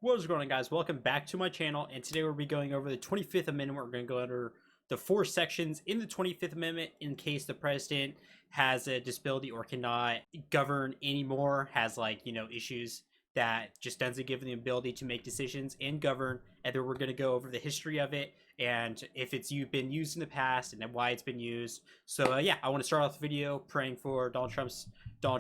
What's going on, guys? Welcome back to my channel, and today we'll be going over the 25th Amendment. We're going to go over the four sections in the 25th Amendment in case the president has a disability or cannot govern anymore, has issues that just doesn't give him the ability to make decisions and govern. And then we're going to go over the history of it and if it's been used in the past and why it's been used. So yeah, I want to start off the video praying for Donald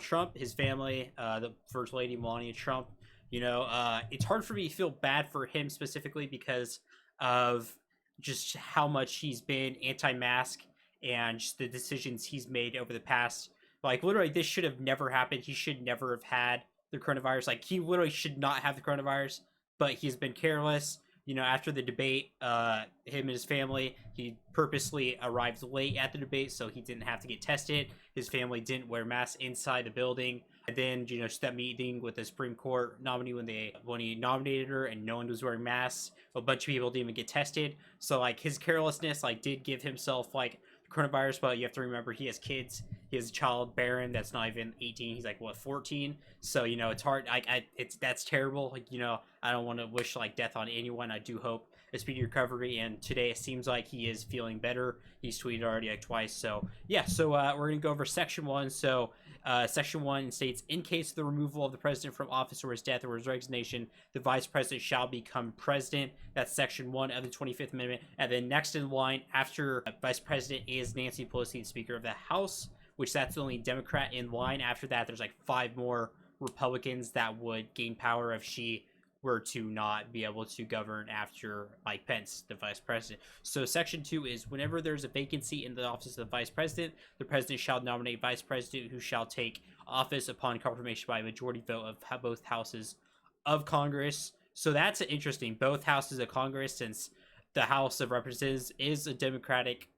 Trump, his family, the First Lady Melania Trump. It's hard for me to feel bad for him specifically because of just how much he's been anti-mask and just the decisions he's made over the past. Like, literally, this should have never happened. He should never have had the coronavirus. Like, he literally should not have the coronavirus, but he's been careless. After the debate, him and his family, he purposely arrived late at the debate so he didn't have to get tested. His family didn't wear masks inside the building. And then, just that meeting with the Supreme Court nominee when he nominated her and no one was wearing masks, a bunch of people didn't even get tested. So, his carelessness, did give himself, coronavirus, but you have to remember he has kids. He has a child, Barron, that's not even 18. He's 14. So it's hard. That's terrible. I don't want to wish death on anyone. I do hope a speedy recovery. And today it seems like he is feeling better. He's tweeted already twice. So yeah. So we're gonna go over section 1. So section 1 states, in case of the removal of the president from office or his death or his resignation, the vice president shall become president. That's section 1 of the 25th Amendment. And then next in line after vice president is Nancy Pelosi, Speaker of the House, which that's the only Democrat in line. After that, there's 5 more Republicans that would gain power if she were to not be able to govern after Mike Pence, the vice president. So section 2 is, whenever there's a vacancy in the office of the vice president, the president shall nominate vice president who shall take office upon confirmation by a majority vote of both houses of Congress. So that's interesting. Both houses of Congress, since the House of Representatives is a Democratic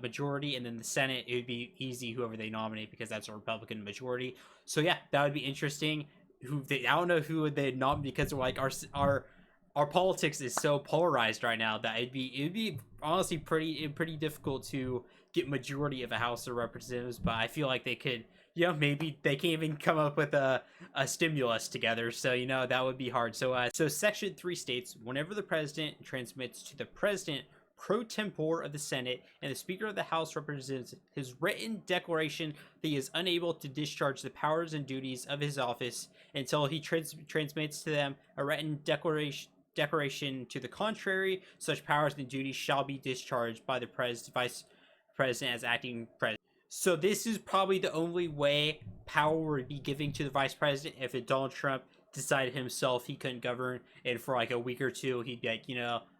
majority, and then the Senate, it would be easy whoever they nominate because that's a Republican majority. So yeah, that would be interesting. I don't know who they nominate because our politics is so polarized right now that it'd be honestly pretty difficult to get majority of a House of Representatives. But I feel like they could, maybe they can't even come up with a stimulus together. So that would be hard. So section 3 states, whenever the president transmits to the president pro tempore of the Senate and the Speaker of the House represents his written declaration that he is unable to discharge the powers and duties of his office until he transmits to them a written declaration to the contrary, such powers and duties shall be discharged by the vice president as acting president. So this is probably the only way power would be given to the vice president if Donald Trump decided himself he couldn't govern, and for a week or two he'd be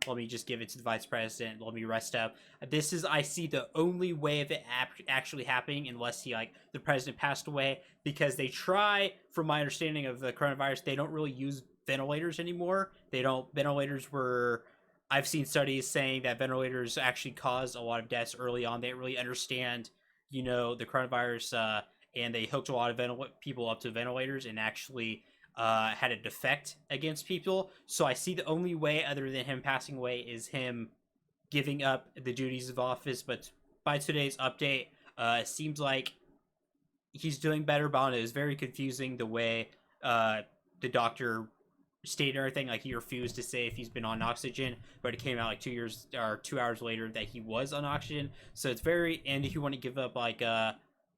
let me just give it to the vice president, let me rest up. This is, I see, the only way of it actually happening, unless the president passed away, because they try, from my understanding of the coronavirus, they don't really use ventilators anymore. Ventilators were, I've seen studies saying that ventilators actually caused a lot of deaths early on. They didn't really understand the coronavirus, and they hooked a lot of people up to ventilators and actually had a defect against people. So I see the only way other than him passing away is him giving up the duties of office. But by today's update, it seems like he's doing better. But it was very confusing the way the doctor stated everything. He refused to say if he's been on oxygen, but it came out 2 hours later that he was on oxygen. So it's very, and he wouldn't give up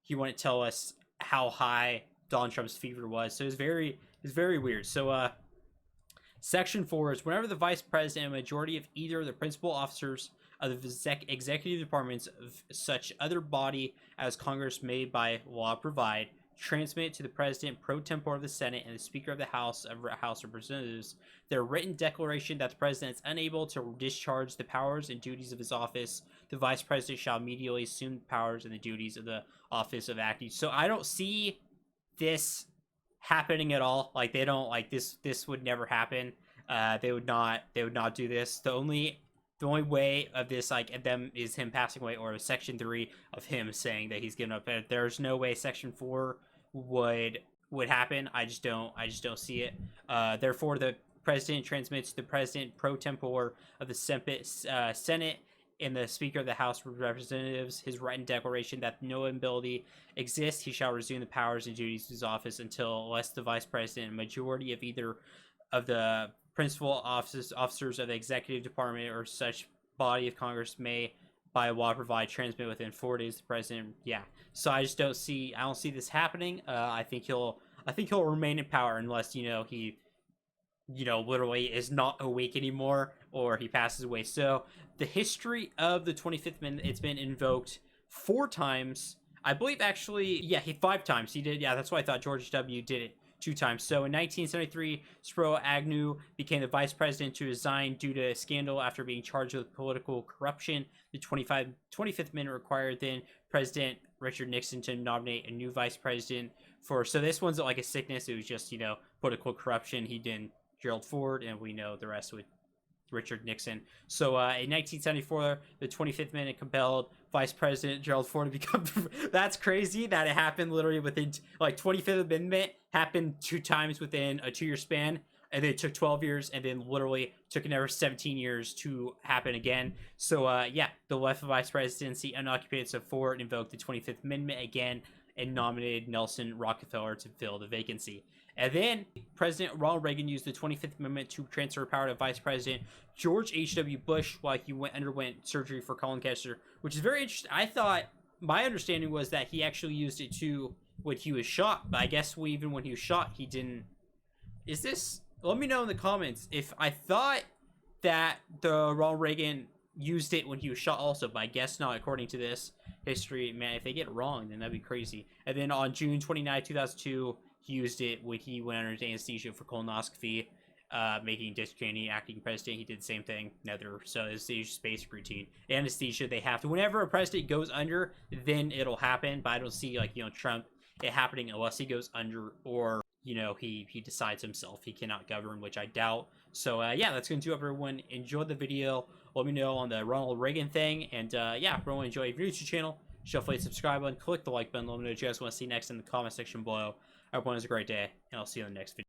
he wouldn't tell us how high Donald Trump's fever was. So it's very weird. So section 4 is, whenever the vice president and majority of either the principal officers of the executive departments of such other body as Congress may by law provide transmit to the president pro tempore of the Senate and the Speaker of the House of Representatives their written declaration that the president is unable to discharge the powers and duties of his office, the vice president shall immediately assume the powers and the duties of the office of acting. So I don't see this happening at all. They don't, this would never happen. They would not do this. The only way of this them is him passing away, or section 3 of him saying that he's given up. There's no way section 4 would happen. I just don't see it. Therefore the president transmits to the president pro tempore of the Senate and the Speaker of the House of Representatives his written declaration that no ability exists, he shall resume the powers and duties of his office until, unless the vice president and majority of either of the principal officers of the executive department or such body of Congress may by law provide transmit within 4 days to the president. Yeah, so I don't see this happening. I think he'll remain in power unless he literally is not awake anymore or he passes away. So the history of the 25th Amendment, it's been invoked 4 times. I believe actually, yeah, 5 times. He did. Yeah, that's why I thought George W. did it 2 times. So in 1973, Spiro Agnew became the vice president to resign due to a scandal after being charged with political corruption. The 25th Amendment required then President Richard Nixon to nominate a new vice president so this one's like a sickness. It was just, political corruption. He didn't Gerald Ford, and we know the rest with Richard Nixon. So in 1974, the 25th Amendment compelled Vice President Gerald Ford to become. That's crazy that it happened literally within 25th Amendment happened 2 times within a 2-year span, and then it took 12 years, and then literally took another 17 years to happen again. So yeah, the left vice presidency unoccupied, so Ford invoked the 25th Amendment again and nominated Nelson Rockefeller to fill the vacancy. And then President Ronald Reagan used the 25th Amendment to transfer power to Vice President George H.W. Bush while he underwent surgery for colon cancer, which is very interesting. I thought, my understanding was that he actually used it to when he was shot, but I guess even when he was shot, he didn't. Let me know in the comments if I thought that the Ronald Reagan used it when he was shot also, but I guess not according to this history. Man, if they get it wrong, then that'd be crazy. And then on June 29, 2002, he used it when he went under anesthesia for colonoscopy, making Dick Cheney acting president. He did the same thing. So it's just basic routine. Anesthesia, they have to. Whenever a president goes under, then it'll happen. But I don't see Trump it happening unless he goes under or he decides himself he cannot govern, which I doubt. So yeah, that's going to do it, everyone. Enjoy the video. Let me know on the Ronald Reagan thing. And yeah, everyone enjoy. If you're new to the channel, shuffle subscribe button, click the like button. Let me know what you guys want to see next in the comment section below. Everyone has a great day, and I'll see you in the next video.